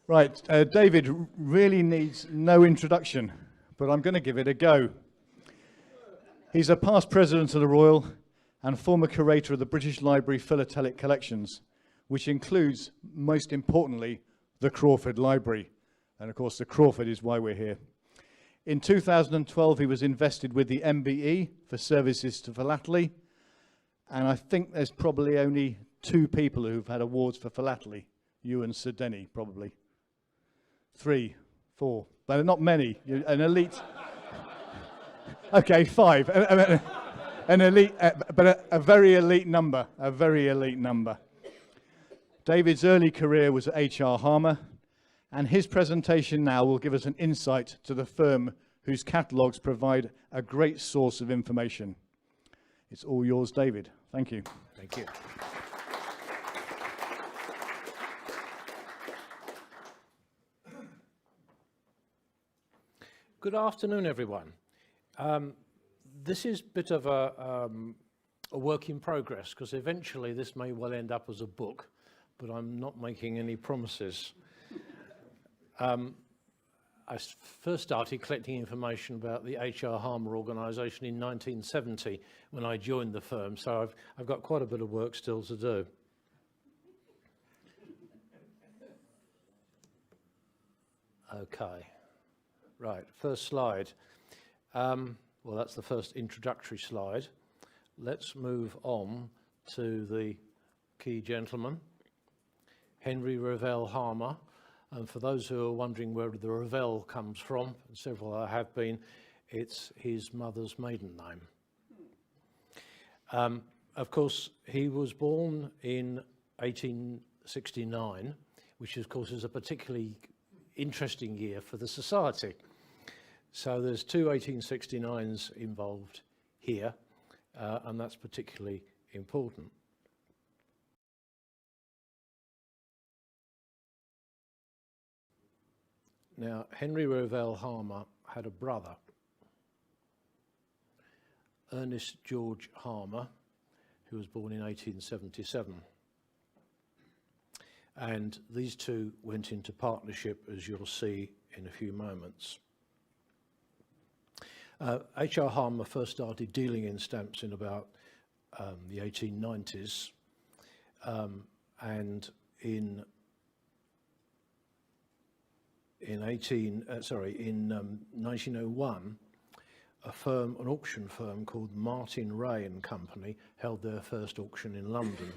Right, David really needs no introduction, but I'm going to give it a go. He's a past president of the Royal and former curator of the British Library Philatelic collections, which includes, most importantly, the Crawford Library. And of course, the Crawford is why we're here. In 2012, he was invested with the MBE for services to Philately, and I think there's probably only 2 people who've had awards for Philately, you and Sir Denny, probably. 3, 4, but not many. An elite. Okay, 5. An elite, but a very elite number. A very elite number. David's early career was at H.R. Harmer, and his presentation now will give us an insight to the firm whose catalogues provide a great source of information. It's all yours, David. Thank you. Thank you. Good afternoon, everyone. This is a bit of a work in progress, because eventually this may well end up as a book, but I'm not making any promises. I first started collecting information about the H.R. Harmer organisation in 1970 when I joined the firm, so I've got quite a bit of work still to do. Okay. Right, first slide. Well, that's the first introductory slide. Let's move on to the key gentleman, Henry Revell Harmer. And for those who are wondering where the Revell comes from, and several there have been, it's his mother's maiden name. Of course, he was born in 1869, which of course is a particularly interesting year for the society. So there's 2 1869s involved here, and that's particularly important. Now, Henry Revell Harmer had a brother, Ernest George Harmer, who was born in 1877. And these 2 went into partnership, as you'll see in a few moments. H.R. Harmer first started dealing in stamps in about the 1890s, and in 1901, an auction firm called Martin Ray and Company held their first auction in London.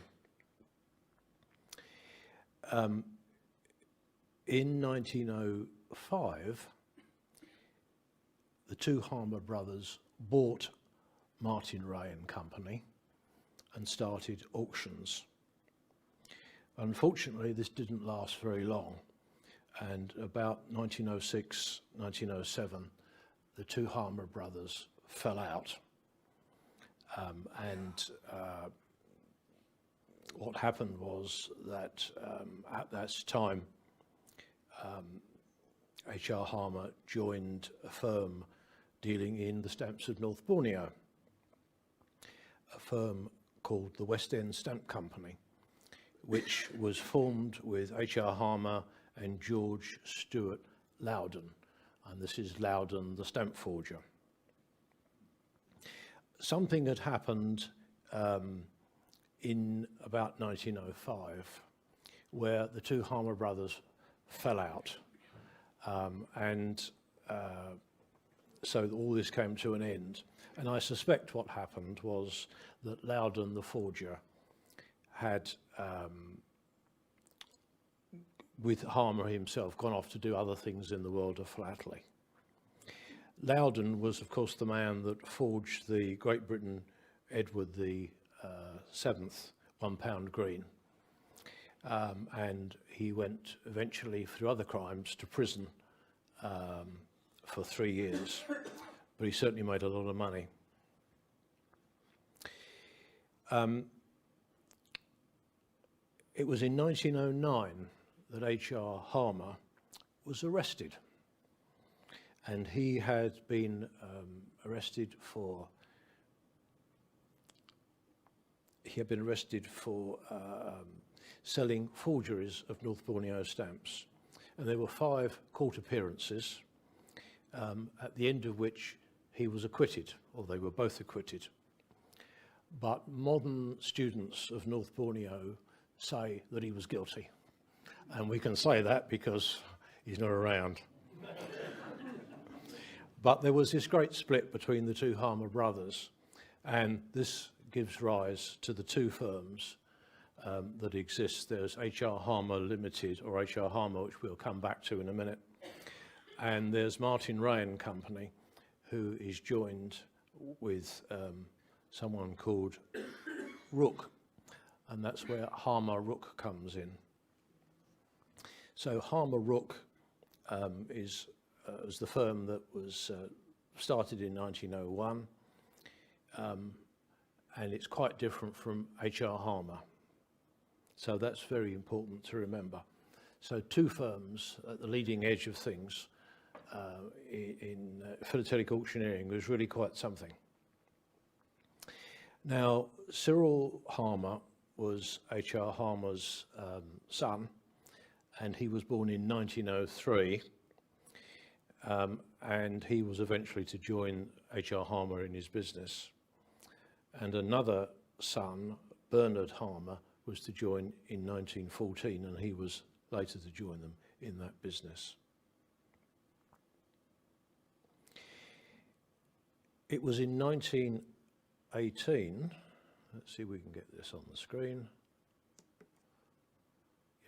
In 1905, the 2 Harmer brothers bought Martin Ray and Company and started auctions. Unfortunately, this didn't last very long, and about 1906, 1907, the 2 Harmer brothers fell out. What happened was that at that time, H.R. Harmer joined a firm dealing in the stamps of North Borneo, a firm called the West End Stamp Company, which was formed with H.R. Harmer and George Stewart Loudon, and this is Loudon, the stamp forger. Something had happened in about 1905 where the 2 Harmer brothers fell out, so all this came to an end. And I suspect what happened was that Loudon, the forger, had, with Harmer himself, gone off to do other things in the world of philately. Loudon was, of course, the man that forged the Great Britain Edward the Seventh £1 green, and he went eventually, through other crimes, to prison for 3 years, but he certainly made a lot of money. It was in 1909 that H.R. Harmer was arrested, and he had been arrested for selling forgeries of North Borneo stamps, And there were 5 court appearances, at the end of which he was acquitted, or they were both acquitted. But modern students of North Borneo say that he was guilty. And we can say that because he's not around. But there was this great split between the 2 Harmer brothers, and this gives rise to the 2 firms that exist. There's H.R. Harmer Limited, or H.R. Harmer, which we'll come back to in a minute. And there's Martin Ray and Company, who is joined with someone called Rook, and that's where Harmer Rook comes in. So Harmer Rook is the firm that was started in 1901, and it's quite different from H.R. Harmer. So that's very important to remember. So 2 firms at the leading edge of things in philatelic auctioneering was really quite something. Now, Cyril Harmer was H.R. Harmer's son, and he was born in 1903, and he was eventually to join H.R. Harmer in his business. And another son, Bernard Harmer, was to join in 1914, and he was later to join them in that business. It was in 1918, let's see if we can get this on the screen.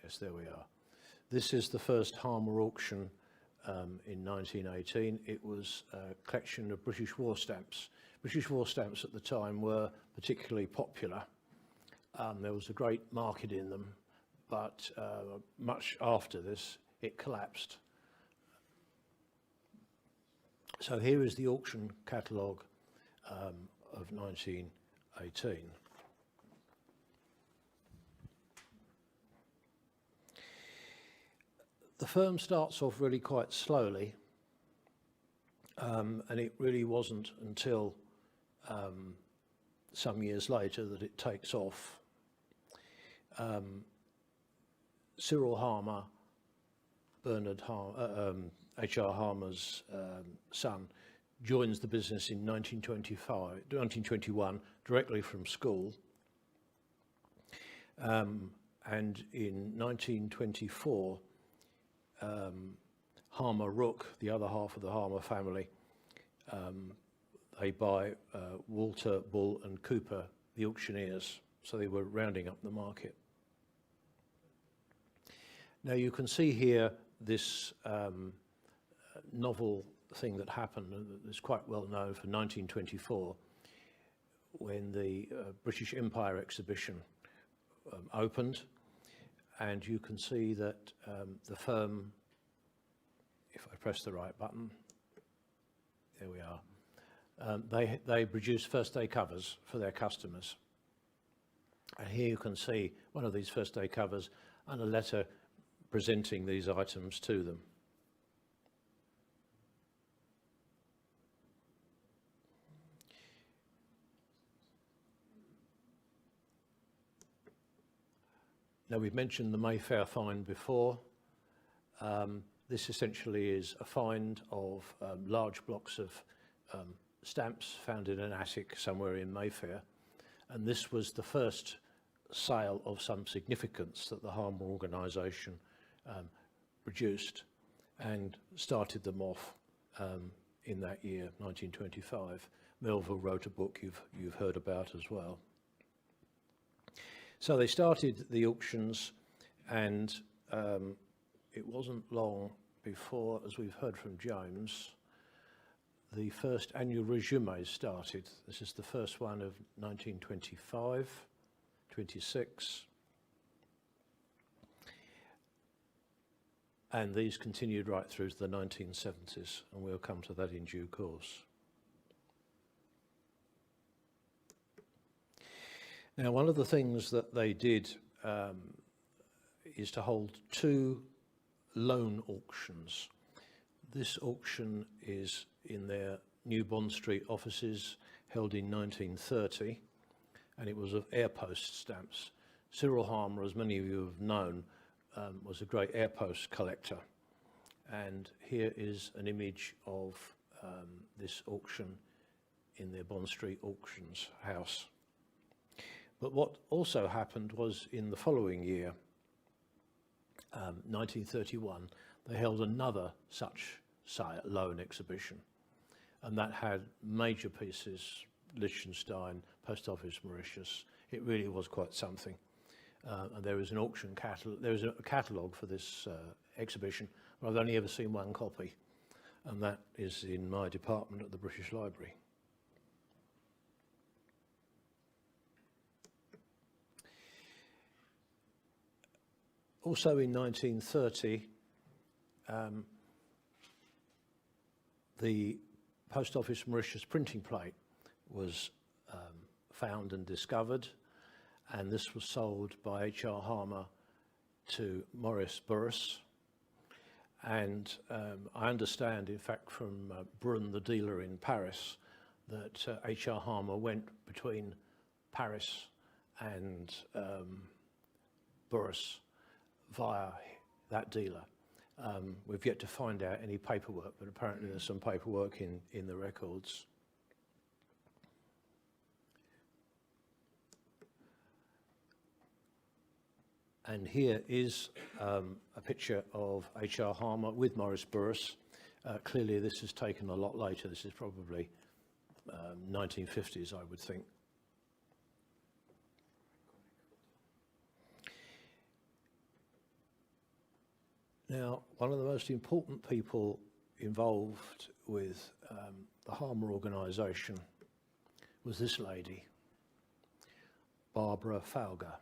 Yes, there we are. This is the first Harmer auction in 1918. It was a collection of British war stamps. British war stamps at the time were particularly popular. There was a great market in them, but much after this, it collapsed. So here is the auction catalogue of 1918. The firm starts off really quite slowly, and it really wasn't until some years later that it takes off. Cyril Harmer, Bernard Harmer, H.R. Harmer's son, joins the business in 1921, directly from school. And in 1924, Harmer Rook, the other half of the Harmer family, they buy Walter, Bull and Cooper, the auctioneers, so they were rounding up the market. Now you can see here this novel thing that happened, that's quite well known, for 1924, when the British Empire exhibition opened, and you can see that the firm, if I press the right button, there we are, they produce first day covers for their customers. And here you can see one of these first day covers and a letter presenting these items to them. Now, we've mentioned the Mayfair find before. This essentially is a find of large blocks of stamps found in an attic somewhere in Mayfair. And this was the first sale of some significance that the Harmer organisation produced and started them off in that year, 1925. Melville wrote a book you've heard about as well. So they started the auctions, and it wasn't long before, as we've heard from James, the first annual resumes started. This is the first one of 1925, 26. And these continued right through to the 1970s, and we'll come to that in due course. Now, one of the things that they did is to hold 2 loan auctions. This auction is in their New Bond Street offices, held in 1930, and it was of airpost stamps. Cyril Harmer, as many of you have known, was a great airpost collector, And here is an image of this auction in their Bond Street Auctions house. But what also happened was in the following year, 1931, they held another such loan exhibition, and that had major pieces, Liechtenstein, Post Office Mauritius. It really was quite something. And there was an auction catalogue, there was a catalogue for this exhibition, but I've only ever seen one copy, and that is in my department at the British Library. Also in 1930, the Post Office Mauritius printing plate was found and discovered, and this was sold by H.R. Harmer to Maurice Burris. And I understand, in fact, from Brun, the dealer in Paris, that H.R. Harmer went between Paris and Burris via that dealer. We've yet to find out any paperwork, but apparently there's some paperwork in the records. And here is a picture of H.R. Harmer with Maurice Burris. Clearly this is taken a lot later. This is probably 1950s, I would think. Now, one of the most important people involved with the Harmer organisation was this lady, Barbara Fowler.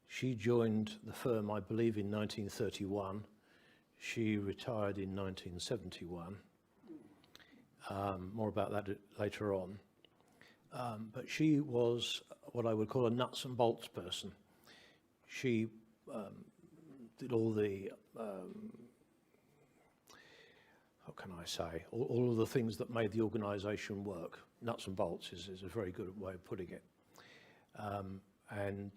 She joined the firm, I believe, in 1931. She retired in 1971. More about that later on. But she was what I would call a nuts and bolts person. She did all the, how can I say, all of the things that made the organisation work. Nuts and bolts is a very good way of putting it. And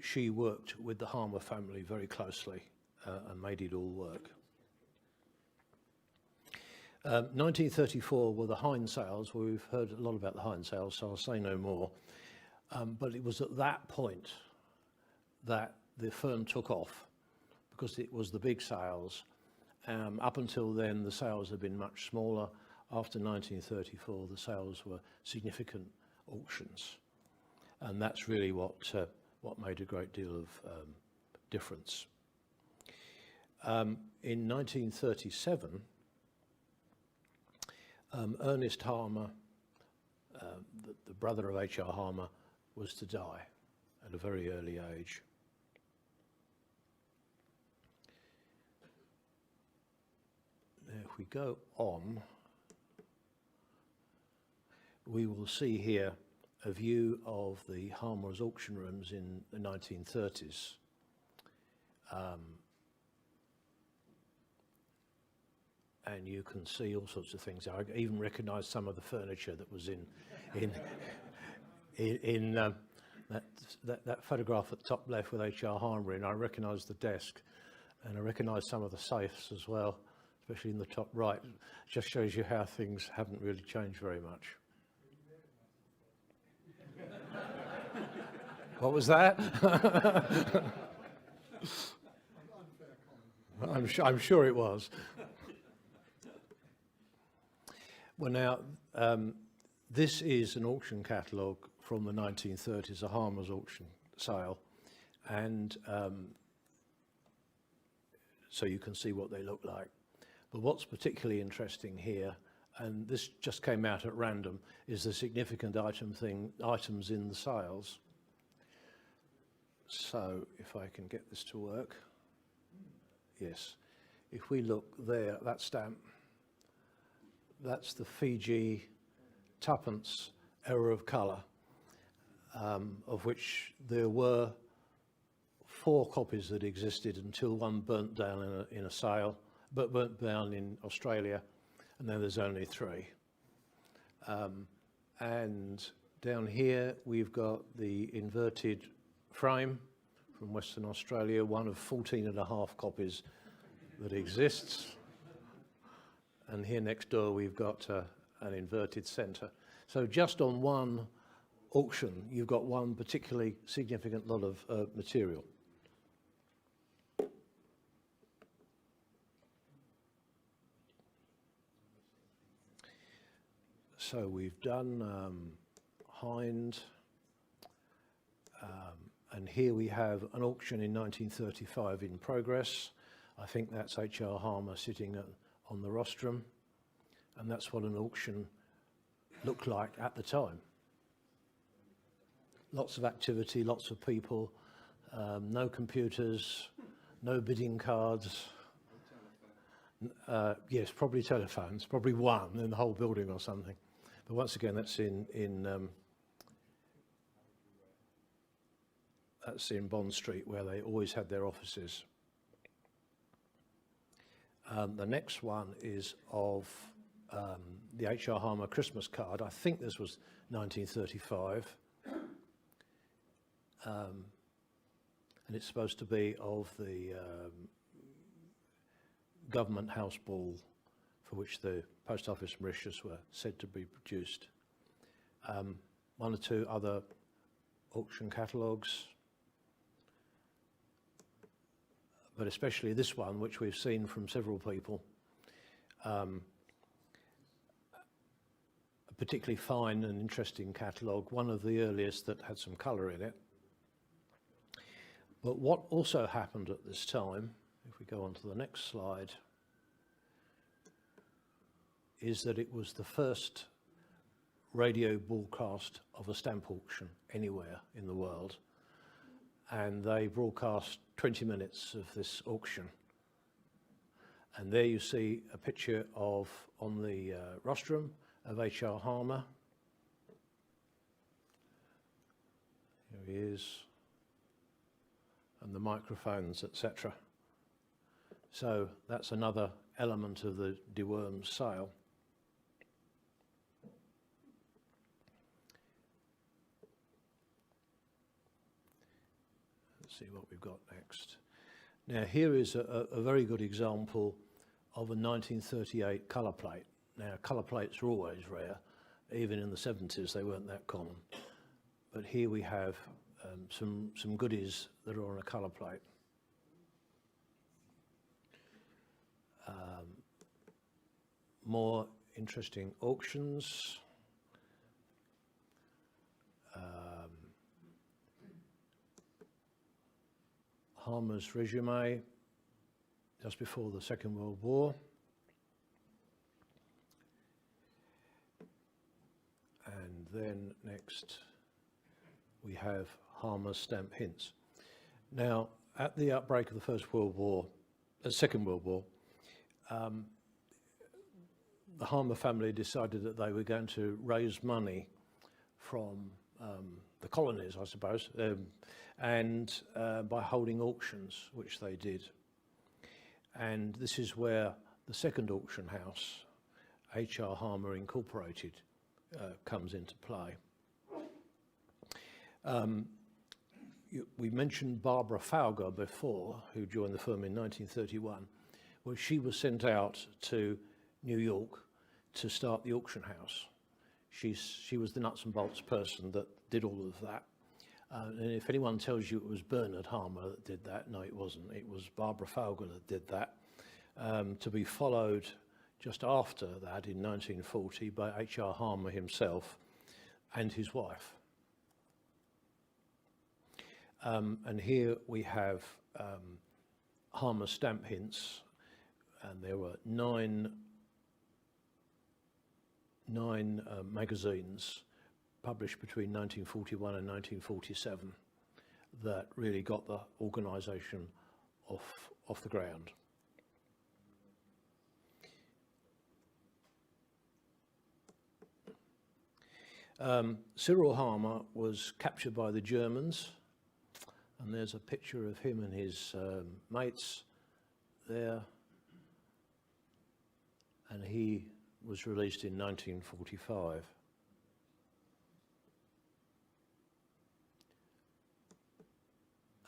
she worked with the Harmer family very closely and made it all work. 1934 were the Hind sales. Well, we've heard a lot about the Hind sales, so I'll say no more. But it was at that point that the firm took off, because it was the big sales. Up until then, the sales had been much smaller. After 1934, the sales were significant auctions. And that's really what made a great deal of difference. In 1937, Ernest Harmer, the brother of H.R. Harmer, was to die at a very early age. Now, if we go on, we will see here a view of the Harmer's auction rooms in the 1930s. And you can see all sorts of things. I even recognise some of the furniture that was in that photograph at the top left with H.R. Harmer in. I recognise the desk, and I recognise some of the safes as well, especially in the top right. It just shows you how things haven't really changed very much. What was that? I'm sure it was. Well, now, this is an auction catalogue from the 1930s, a Harmer's auction sale, and so you can see what they look like. But what's particularly interesting here, and this just came out at random, is the significant items in the sales. So, if I can get this to work, yes. If we look there, that stamp, that's the Fiji tuppence error of colour, of which there were 4 copies that existed until one burnt down in a sale, but burnt down in Australia, and then there's only 3. And down here we've got the inverted frame from Western Australia, one of 14.5 copies that exists. and here next door we've got an inverted centre. So just on one auction, you've got one particularly significant lot of material. So we've done Hind, and here we have an auction in 1935 in progress. I think that's H.R. Harmer sitting on the rostrum, and that's what an auction looked like at the time. Lots of activity, lots of people, no computers, no bidding cards. Yes, probably telephones, probably one in the whole building or something. But once again, that's in Bond Street, where they always had their offices. The next one is of the H.R. Harmer Christmas card. I think this was 1935. And it's supposed to be of the government house ball for which the Post Office Mauritius were said to be produced. One or two other auction catalogues, but especially this one, which we've seen from several people, a particularly fine and interesting catalogue, one of the earliest that had some colour in it. But what also happened at this time, if we go on to the next slide, is that it was the first radio broadcast of a stamp auction anywhere in the world. And they broadcast 20 minutes of this auction. And there you see a picture of, on the rostrum, of H.R. Harmer. Here he is. And the microphones, etc. So that's another element of the De Worms sale. Let's see what we've got next. Now here is a very good example of a 1938 colour plate. Now colour plates are always rare, even in the 70s they weren't that common. But here we have some goodies that are on a colour plate. More interesting auctions. Harmer's resume just before the Second World War. And then next we have Harmer's stamp hints. Now, at the outbreak of the Second World War, the Harmer family decided that they were going to raise money from the colonies, I suppose, and by holding auctions, which they did. And this is where the second auction house, H.R. Harmer Incorporated, comes into play. We mentioned Barbara Fowler before, who joined the firm in 1931. Well, she was sent out to New York to start the auction house. She was the nuts and bolts person that did all of that. And if anyone tells you it was Bernard Harmer that did that, no, it wasn't. It was Barbara Fowler that did that, to be followed just after that in 1940 by H.R. Harmer himself and his wife. And here we have Harmer stamp hints, and there were nine magazines published between 1941 and 1947 that really got the organisation off the ground. Cyril Harmer was captured by the Germans, and there's a picture of him and his mates there, and he was released in 1945.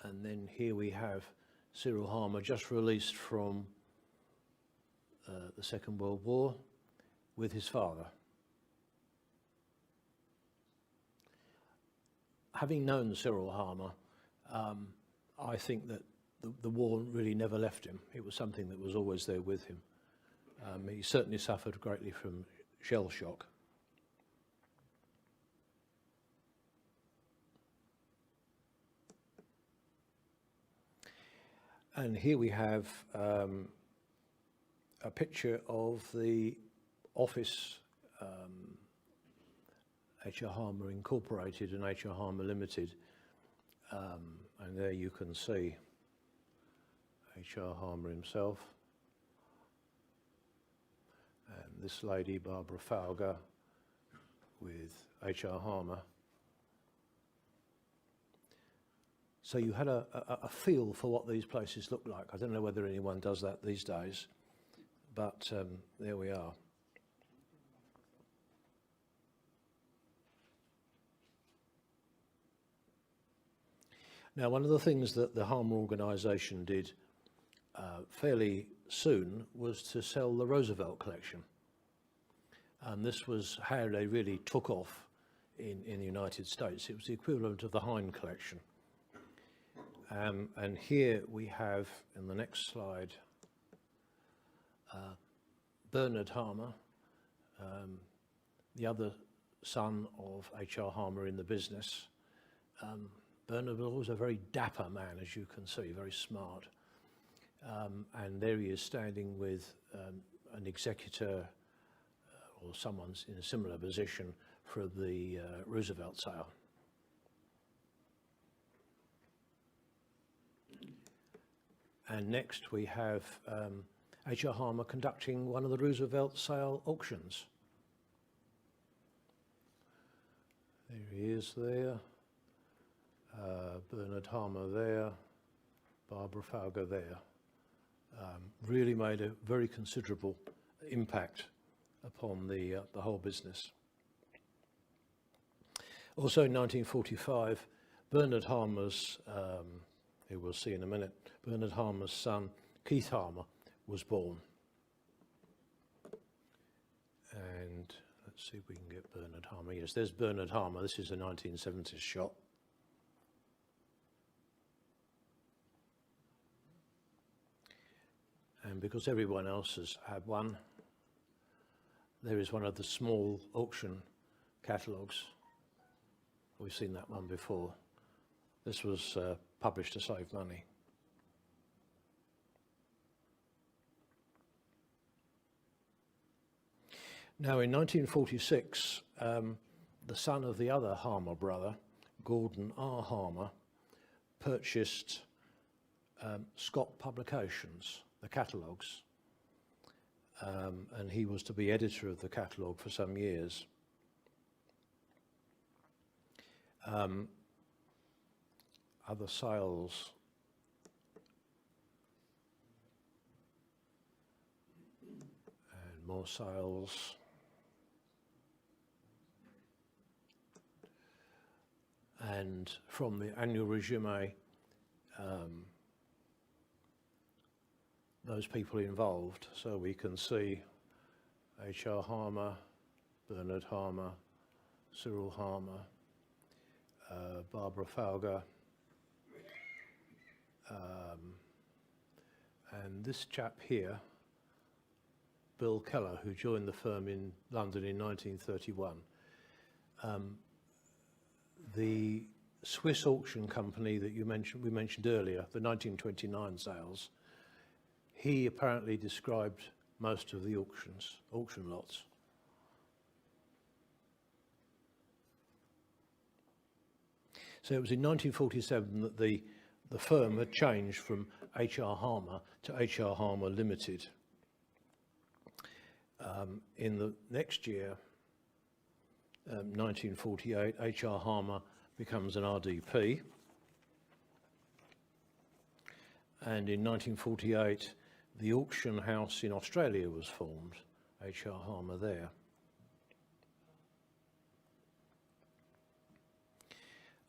And then here we have Cyril Harmer just released from the Second World War with his father. Having known Cyril Harmer, I think that the war really never left him. It was something that was always there with him. He certainly suffered greatly from shell shock. And here we have a picture of the office, H.R. Harmer Incorporated and H.R. Harmer Limited. And there you can see H.R. Harmer himself. And this lady, Barbara Fowler, with H.R. Harmer. So you had a feel for what these places look like. I don't know whether anyone does that these days, but there we are. Now, one of the things that the Harmer organisation did fairly soon was to sell the Roosevelt collection. And this was how they really took off in the United States. It was the equivalent of the Hine collection. And here we have, in the next slide, Bernard Harmer, the other son of H.R. Harmer in the business. Bernard was always a very dapper man, as you can see, very smart. And there he is standing with an executor or someone's in a similar position for the Roosevelt sale. And next we have H.R. Harmer conducting one of the Roosevelt sale auctions. There he is there. Bernard Harmer there. Barbara Fowler there. Really made a very considerable impact upon the whole business. Also in 1945, Bernard Harmer's, who we'll see in a minute, Bernard Harmer's son, Keith Harmer, was born. And let's see if we can get Bernard Harmer. Yes, there's Bernard Harmer. This is a 1970s shot. And because everyone else has had one, there is one of the small auction catalogues. We've seen that one before. This was published to save money. Now in 1946, the son of the other Harmer brother, Gordon R. Harmer, purchased Scott Publications, the catalogues, and he was to be editor of the catalogue for some years. Other sales. And more sales. And from the annual resume, those people involved, so we can see H.R. Harmer, Bernard Harmer, Cyril Harmer, Barbara Fowler, and this chap here, Bill Keller, who joined the firm in London in 1931. The Swiss auction company that we mentioned earlier, the 1929 sales, he apparently described most of the auction lots. So it was in 1947 that the firm had changed from H.R. Harmer to H.R. Harmer Limited. In the next year, 1948, H.R. Harmer becomes an RDP. And in 1948, the auction house in Australia was formed, H.R. Harmer there.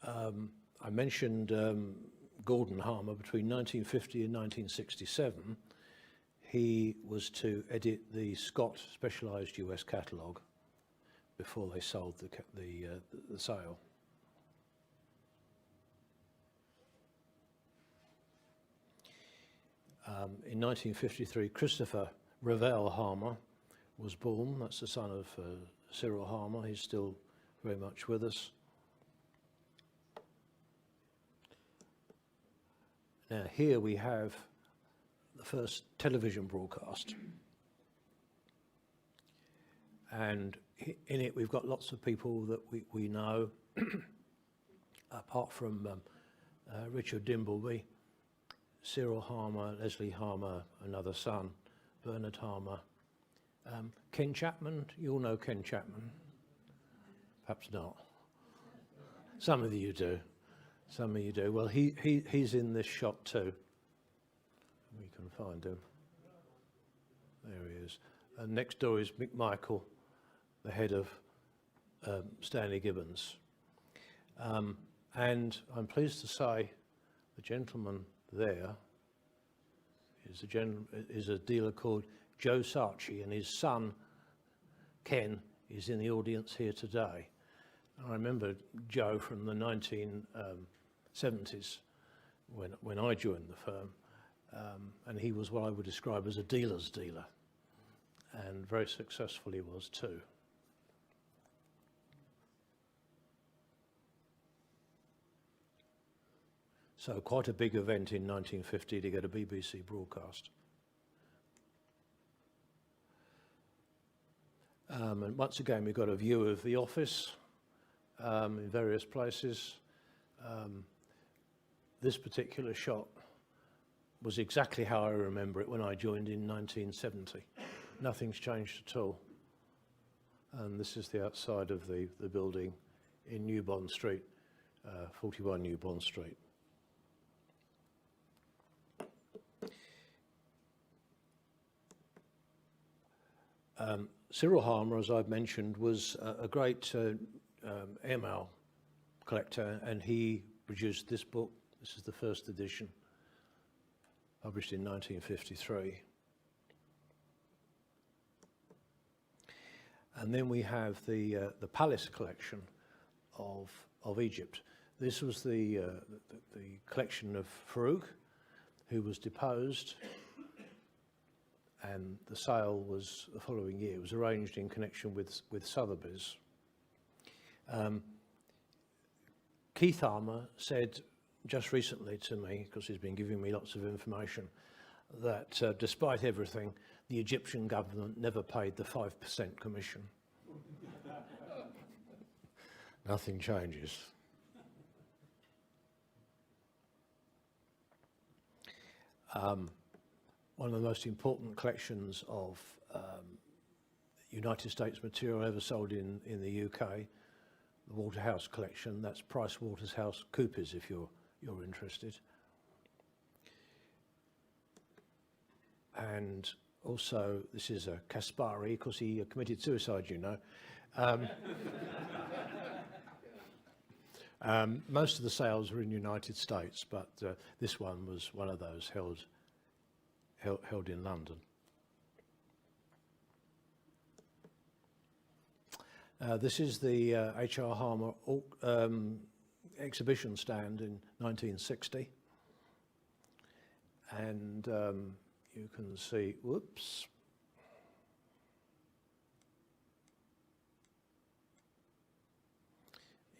I mentioned Gordon Harmer. Between 1950 and 1967, he was to edit the Scott Specialised US catalogue before they sold the sale. In 1953, Christopher Revell Harmer was born. That's the son of Cyril Harmer. He's still very much with us. Now here we have the first television broadcast. And in it we've got lots of people that we know, apart from Richard Dimbleby, Cyril Harmer, Leslie Harmer, another son, Bernard Harmer. Ken Chapman, you all know Ken Chapman? Perhaps not. Some of you do. Some of you do. Well, he's in this shot too. We can find him. There he is. And next door is Mick Michael, the head of Stanley Gibbons. And I'm pleased to say the gentleman there is a dealer called Joe Sarchi, and his son Ken is in the audience here today. I remember Joe from the 1970s when I joined the firm, and he was what I would describe as a dealer's dealer, and very successful he was too. So quite a big event in 1950 to get a BBC broadcast. And once again, we've got a view of the office in various places. This particular shot was exactly how I remember it when I joined in 1970. Nothing's changed at all. And this is the outside of the building in New Bond Street, 41 New Bond Street. Cyril Harmer, as I've mentioned, was a great airmail collector, and he produced this book. This is the first edition, published in 1953. And then we have the Palace collection of Egypt. This was the collection of Farouk, who was deposed, and the sale was the following year. It was arranged in connection with Sotheby's. Keith Harmer said just recently to me, because he's been giving me lots of information, that despite everything, the Egyptian government never paid the 5% commission. Nothing changes. One of the most important collections of United States material ever sold in the UK, the Waterhouse collection. That's Price Waterhouse Coopers, if you're interested. And also, this is a Caspari, because he committed suicide, you know. Most of the sales were in the United States, but this one was one of those held in London. This is the H.R. Harmer exhibition stand in 1960. And you can see, whoops.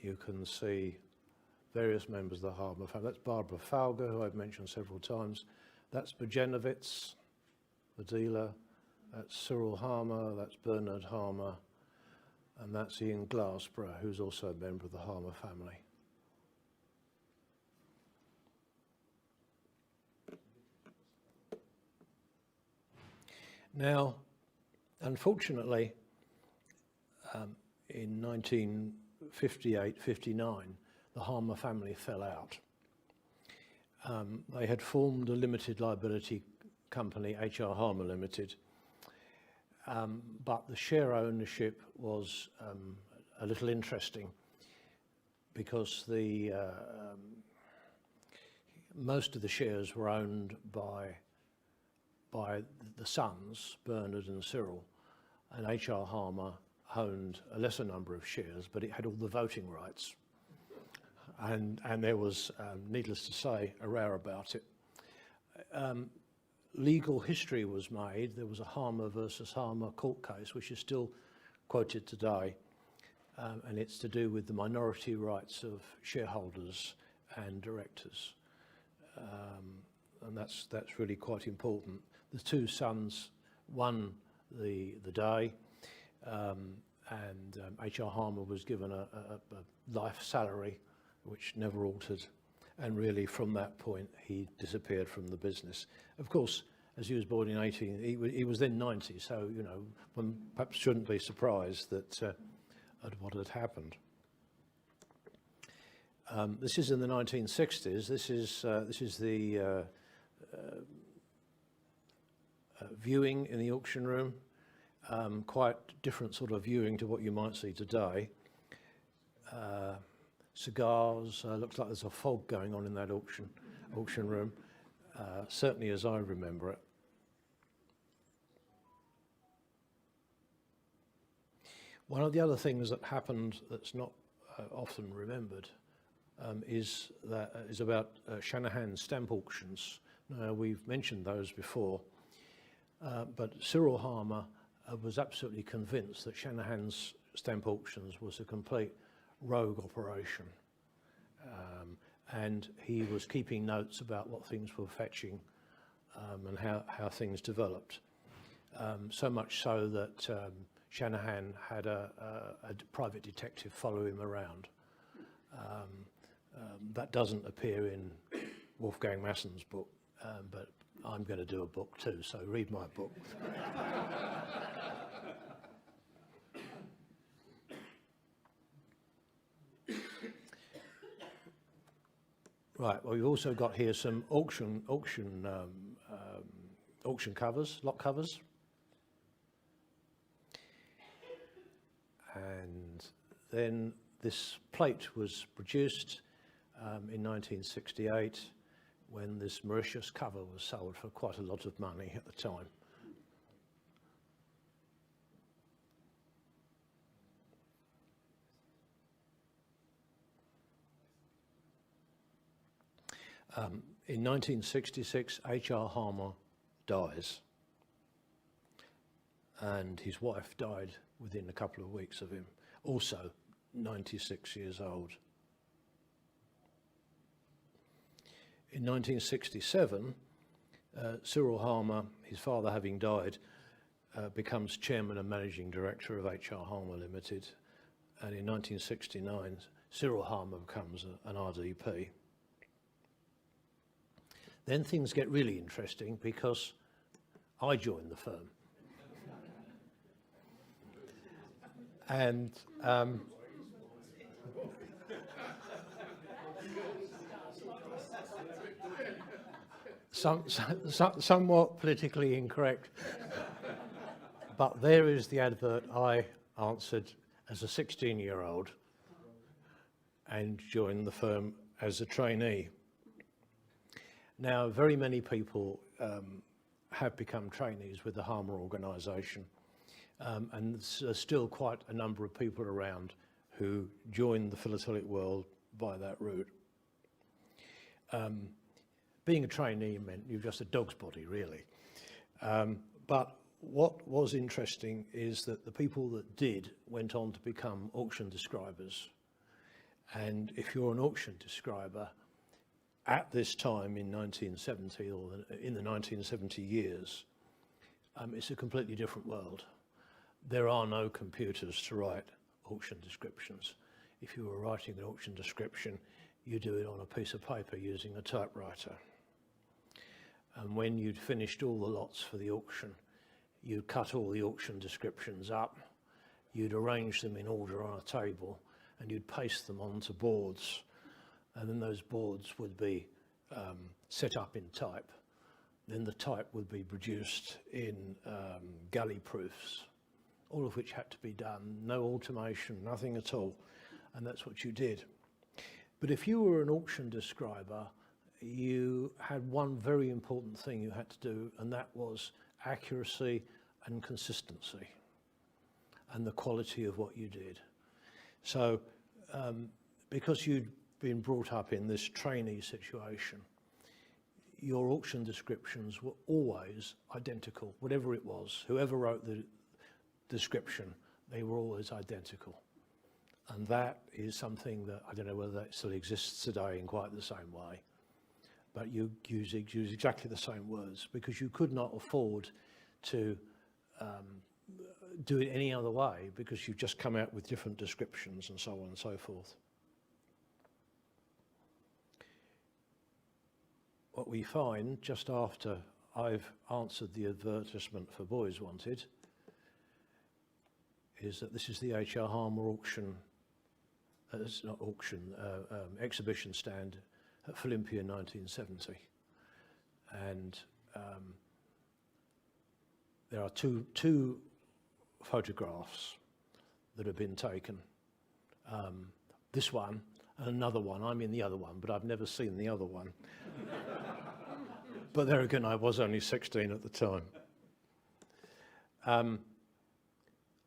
You can see various members of the Harmer family. That's Barbara Fowler, who I've mentioned several times. That's Bojanowicz, the dealer. That's Cyril Harmer, that's Bernard Harmer, and that's Ian Glassborough, who's also a member of the Harmer family. Now, unfortunately, in 1958-59, the Harmer family fell out. They had formed a limited liability company, H.R. Harmer Limited, but the share ownership was a little interesting, because most of the shares were owned by by the sons, Bernard and Cyril, and H.R. Harmer owned a lesser number of shares, but it had all the voting rights. And there was, needless to say, a row about it. Legal history was made. There was a Harmer versus Harmer court case, which is still quoted today, and it's to do with the minority rights of shareholders and directors. And that's really quite important. The two sons won the day, and H.R. Harmer was given a life salary, which never altered. And really, from that point, he disappeared from the business. Of course, as he was born in 18, he was then 90, so, you know, one perhaps shouldn't be surprised that at what had happened. This is in the 1960s. This is the viewing in the auction room. Quite different sort of viewing to what you might see today. Cigars, looks like there's a fog going on in that auction room, certainly as I remember it. One of the other things that happened that's not often remembered is about Shanahan stamp auctions. We've mentioned those before, but Cyril Harmer was absolutely convinced that Shanahan's stamp auctions was a complete rogue operation, and he was keeping notes about what things were fetching and how things developed. So much so that Shanahan had a private detective follow him around. That doesn't appear in Wolfgang Masson's book, but I'm going to do a book too, so read my book. Right, well, we've also got here some auction covers, lot covers. And then this plate was produced in 1968 when this Mauritius cover was sold for quite a lot of money at the time. In 1966, H.R. Harmer dies, and his wife died within a couple of weeks of him, also 96 years old. In 1967, Cyril Harmer, his father having died, becomes chairman and managing director of H.R. Harmer Limited, and in 1969, Cyril Harmer becomes an RDP. Then things get really interesting because I joined the firm. And somewhat politically incorrect, but there is the advert I answered as a 16-year-old and joined the firm as a trainee. Now, very many people have become trainees with the Harmer organisation, and there's still quite a number of people around who joined the philatelic world by that route. Being a trainee meant you're just a dog's body, really. But what was interesting is that the people that did went on to become auction describers. And if you're an auction describer, at this time in 1970 or in the 1970 years, it's a completely different world. There are no computers to write auction descriptions. If you were writing an auction description, you do it on a piece of paper using a typewriter. And when you'd finished all the lots for the auction, you'd cut all the auction descriptions up, you'd arrange them in order on a table, and you'd paste them onto boards. And then those boards would be set up in type. Then the type would be produced in galley proofs, all of which had to be done, no automation, nothing at all. And that's what you did. But if you were an auction describer you had one very important thing you had to do, and that was accuracy and consistency and the quality of what you did. So because you'd been brought up in this trainee situation, your auction descriptions were always identical, whatever it was. Whoever wrote the description, they were always identical. And that is something that, I don't know whether that still exists today in quite the same way, but you use exactly the same words because you could not afford to do it any other way because you've just come out with different descriptions and so on and so forth. What we find just after I've answered the advertisement for Boys Wanted is that this is the H.R. Harmer auction, it's not auction, exhibition stand at Philadelphia in 1970. And there are two photographs that have been taken. This one and another one. I'm in the other one, but I've never seen the other one. But there again, I was only 16 at the time.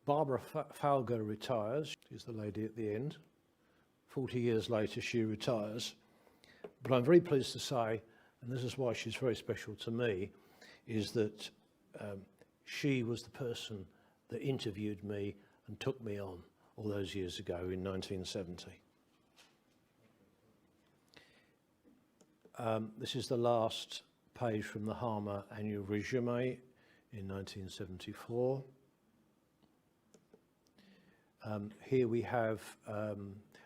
Barbara Falger retires. She's the lady at the end. 40 years later, she retires. But I'm very pleased to say, and this is why she's very special to me, is that she was the person that interviewed me and took me on all those years ago in 1970. This is the last page from the Harmer annual resume in 1974. Here we have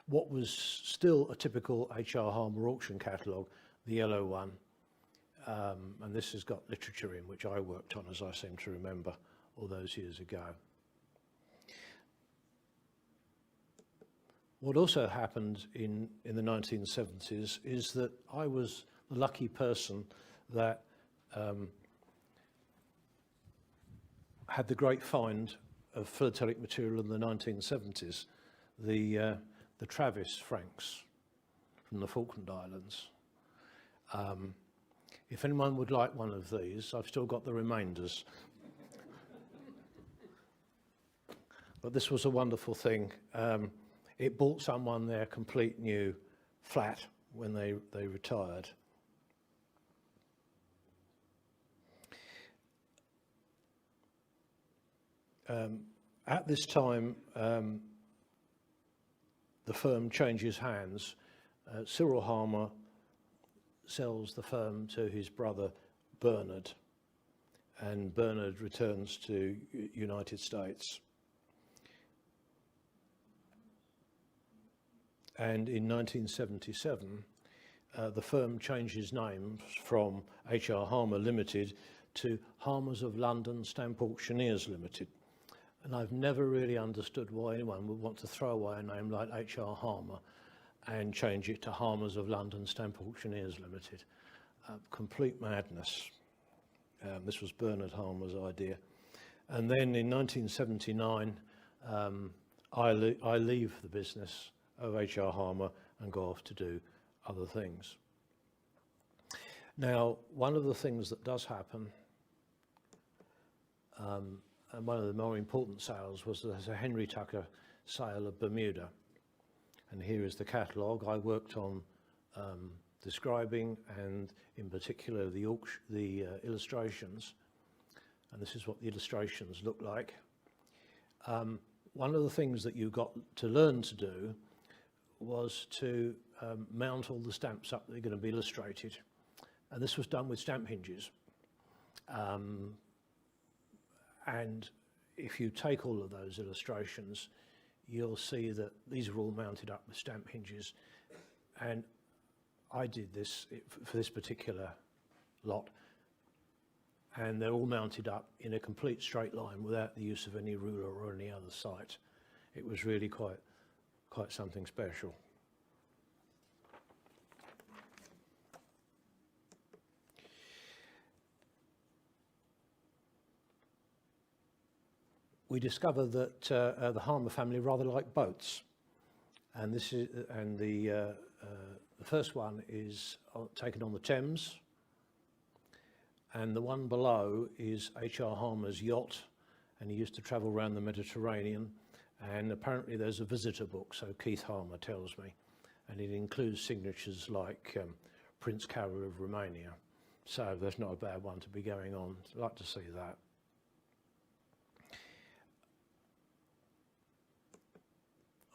what was still a typical H.R. Harmer auction catalogue, the yellow one, and this has got literature in, which I worked on, as I seem to remember, all those years ago. What also happened in the 1970s is that I was the lucky person that had the great find of philatelic material in the 1970s, the Travis francs from the Falkland Islands. If anyone would like one of these, I've still got the remainders. But this was a wonderful thing. It bought someone their complete new flat when they retired. At this time, the firm changes hands. Cyril Harmer sells the firm to his brother Bernard, and Bernard returns to United States. And in 1977, the firm changes names from H.R. Harmer Limited to Harmers of London Stamp Auctioneers Limited. And I've never really understood why anyone would want to throw away a name like H.R. Harmer and change it to Harmers of London Stamp Auctioneers Limited. Complete madness. This was Bernard Harmer's idea. And then in 1979, I leave the business of H.R. Harmer and go off to do other things. Now, one of the things that does happen, and one of the more important sales, was there's a Henry Tucker sale of Bermuda. And here is the catalogue. I worked on describing and in particular the illustrations. And this is what the illustrations look like. One of the things that you got to learn to do was to mount all the stamps up that are going to be illustrated. And this was done with stamp hinges. And if you take all of those illustrations, you'll see that these are all mounted up with stamp hinges. And I did this for this particular lot. And they're all mounted up in a complete straight line without the use of any ruler or any other sight. It was really quite something special. We discovered that the Harmer family rather like boats, and the The first one is taken on the Thames, and the one below is H.R. Harmer's yacht, and he used to travel around the Mediterranean, and apparently there's a visitor book, so Keith Harmer tells me, and it includes signatures like Prince Carol of Romania. So that's not a bad one to be going on. I'd like to see that.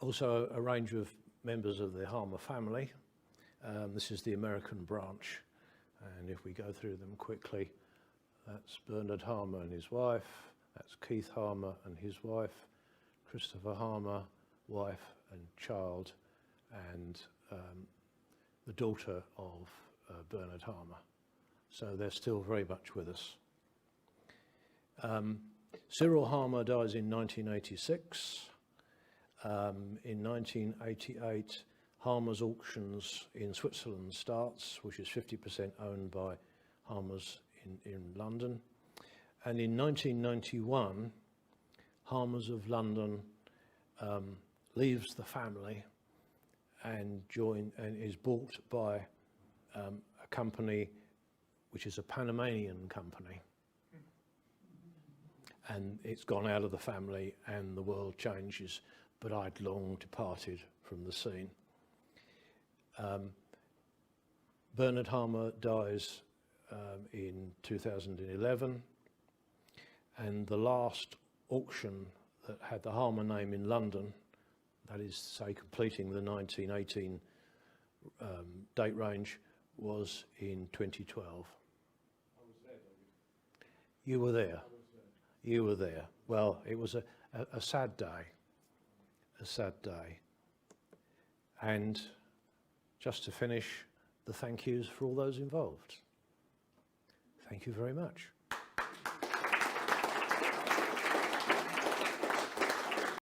Also a range of members of the Harmer family. This is the American branch, and if we go through them quickly, that's Bernard Harmer and his wife, that's Keith Harmer and his wife, Christopher Harmer, wife and child, and the daughter of Bernard Harmer. So they're still very much with us. Cyril Harmer dies in 1986. In 1988, Harmer's Auctions in Switzerland starts, which is 50% owned by Harmer's in London. And in 1991, Harmer's of London leaves the family and is bought by a company which is a Panamanian company. And it's gone out of the family and the world changes, but I'd long departed from the scene. Bernard Harmer dies in 2011, and the last auction that had the Harmer name in London, that is, say, completing the 1918 date range, was in 2012. I was there, David. You were there? I was there. You were there. Well, it was a sad day. A sad day. And just to finish, the thank yous for all those involved. Thank you very much.